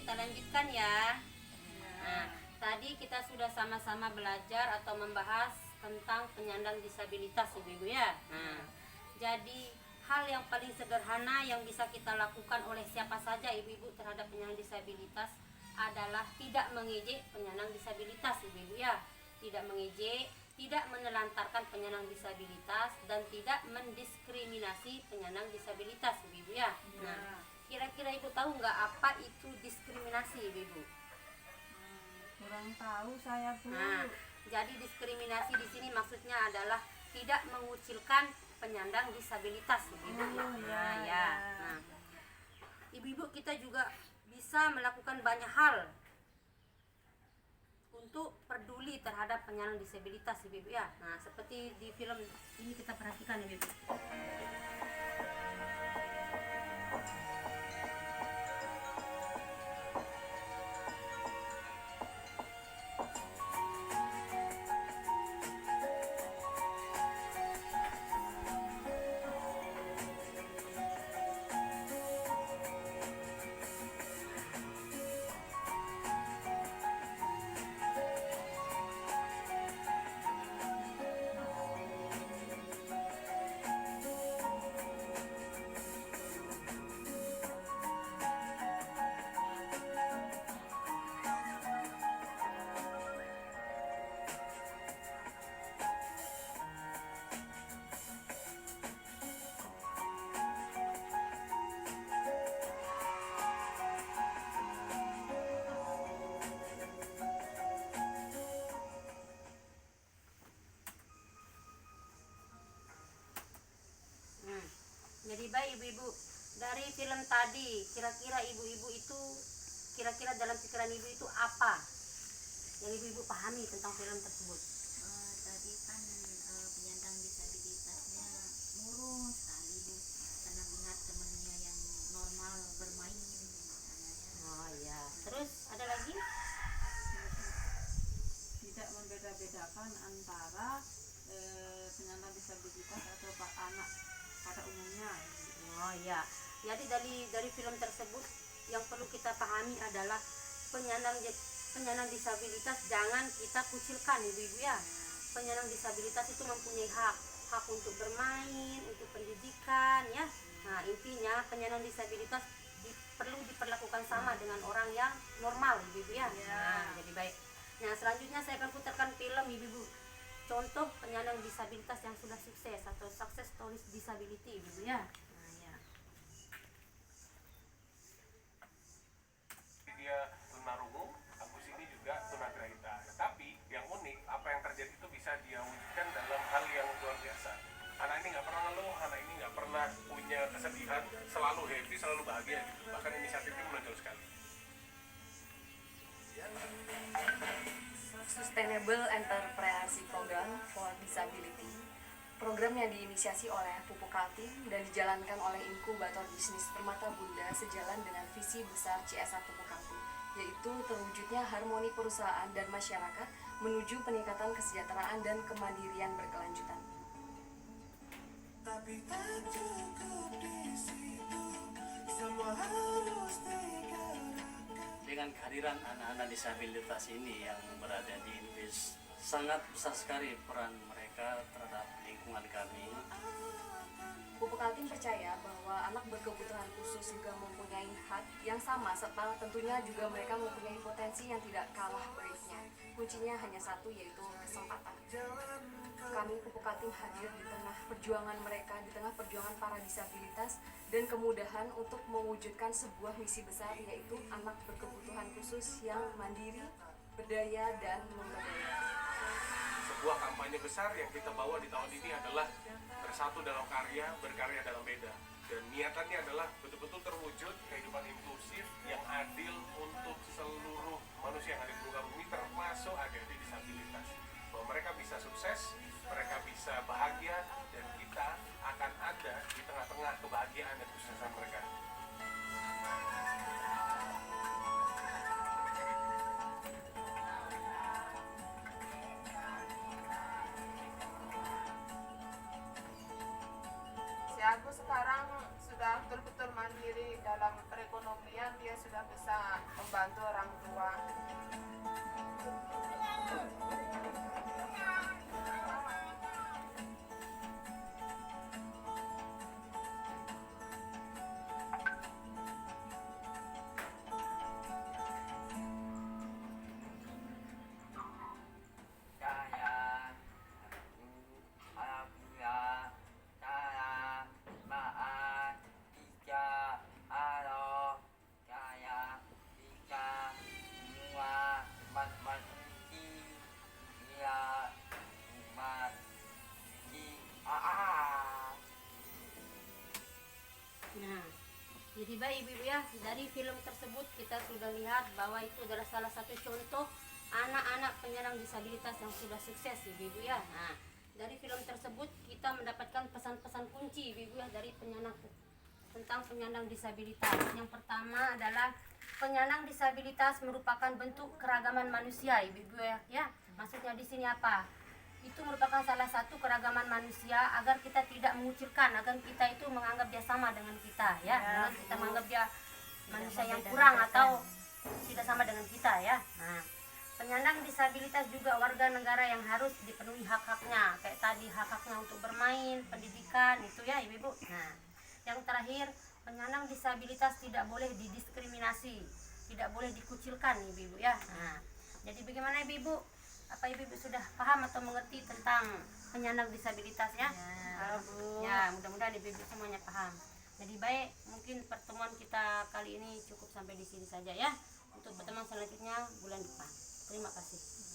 kita lanjutkan ya. Nah, tadi kita sudah sama-sama belajar atau membahas tentang penyandang disabilitas ibu-ibu ya. Nah, jadi hal yang paling sederhana yang bisa kita lakukan oleh siapa saja ibu-ibu terhadap penyandang disabilitas adalah tidak mengejek penyandang disabilitas ibu-ibu ya. Tidak mengejek, tidak menelantarkan penyandang disabilitas, dan tidak mendiskriminasi penyandang disabilitas ibu-ibu ya. Nah, kira-kira ibu tahu nggak apa itu diskriminasi ibu-ibu? Kurang tahu saya, Bu. Nah, jadi diskriminasi di sini maksudnya adalah tidak mengucilkan penyandang disabilitas ibu-ibu ya. Nah, ya. Nah, ibu-ibu kita juga bisa melakukan banyak hal untuk peduli terhadap penyandang disabilitas ibu-ibu ya. Nah, seperti di film ini kita perhatikan ibu-ibu. Jadi baik ibu-ibu, dari film tadi kira-kira ibu-ibu itu kira-kira dalam pikiran ibu itu apa yang ibu-ibu pahami tentang film tersebut? Tadi kan penyandang disabilitasnya murung sekali, Bu, karena melihat temannya yang normal bermain misalnya. Oh iya. Terus ada lagi? Tidak membeda-bedakan antara penyandang disabilitas atau anak pada umumnya. Oh iya. Jadi dari film tersebut yang perlu kita pahami adalah penyandang disabilitas jangan kita kucilkan ibu-ibu ya. Penyandang disabilitas itu mempunyai hak untuk bermain, untuk pendidikan ya. Nah, intinya penyandang disabilitas perlu diperlakukan sama dengan orang yang normal ibu-ibu ya. Nah, jadi baik. Nah, selanjutnya saya akan putarkan film ibu-ibu. Contoh penyandang disabilitas yang sudah sukses atau success stories disability ibu ya. Nah, ya. Dia tunarungu, Agus ini juga tunagrahita. Tetapi yang unik, apa yang terjadi itu bisa dia wujudkan dalam hal yang luar biasa. Anak ini nggak pernah ngeluh, anak ini nggak pernah punya kesedihan, selalu happy, selalu bahagia gitu. Bahkan inisiatifnya menonjol sekali. Sustainable Entrepreneurship Program for Disability. Program yang diinisiasi oleh Pupuk Kaltim dan dijalankan oleh Inkubator Bisnis Permata Bunda sejalan dengan visi besar CSR Pupuk Kaltim, yaitu terwujudnya harmoni perusahaan dan masyarakat menuju peningkatan kesejahteraan dan kemandirian berkelanjutan. Tapi tak cukup di situ, semua harus digerakkan. Dengan kehadiran anak-anak disabilitas ini yang berada di Invis, sangat besar sekali peran mereka terhadap lingkungan kami. Pupuk Kaltim percaya bahwa anak berkebutuhan khusus juga mempunyai hak yang sama serta tentunya juga mereka mempunyai potensi yang tidak kalah baiknya. Kuncinya hanya satu, yaitu kesempatan. Kami Pupuk Kaltim hadir di tengah perjuangan mereka, di tengah perjuangan para disabilitas dan kemudahan untuk mewujudkan sebuah misi besar, yaitu anak berkebutuhan khusus yang mandiri, berdaya, dan memberdayakan. Sebuah kampanye besar yang kita bawa di tahun ini adalah bersatu dalam karya, berkarya dalam beda. Dan niatannya adalah betul-betul terwujud kehidupan inklusif yang adil untuk seluruh manusia yang ada di muka bumi, termasuk adik-adik disabilitas. Bahwa mereka bisa sukses, mereka bisa bahagia, dan kita akan ada di tengah-tengah kebahagiaan dan kesuksesan mereka. Si Agus sekarang sudah betul-betul mandiri dalam perekonomian, dia sudah bisa membantu orang tua. Nah, jadi baik ibu-ibu ya, dari film tersebut kita sudah lihat bahwa itu adalah salah satu contoh anak-anak penyandang disabilitas yang sudah sukses ibu-ibu ya. Nah, dari film tersebut kita mendapatkan pesan-pesan kunci ibu-ibu ya dari tentang penyandang disabilitas. Yang pertama adalah penyandang disabilitas merupakan bentuk keragaman manusia ibu-ibu ya. Maksudnya di sini apa? Itu merupakan salah satu keragaman manusia agar kita tidak mengucilkan, agar kita itu menganggap dia sama dengan kita ya, dengan kita menganggap dia manusia yang kurang atau tidak sama dengan kita ya. Nah, penyandang disabilitas juga warga negara yang harus dipenuhi hak-haknya, kayak tadi hak-haknya untuk bermain, pendidikan itu ya ibu-ibu. Nah, yang terakhir penyandang disabilitas tidak boleh didiskriminasi, tidak boleh dikucilkan ibu-ibu ya. Nah, jadi bagaimana ibu-ibu? Apa ibu-ibu sudah paham atau mengerti tentang penyandang disabilitas ya? Ya, mudah-mudahan ibu-ibu semuanya paham. Jadi baik, mungkin pertemuan kita kali ini cukup sampai di sini saja ya. Untuk pertemuan selanjutnya bulan depan. Terima kasih.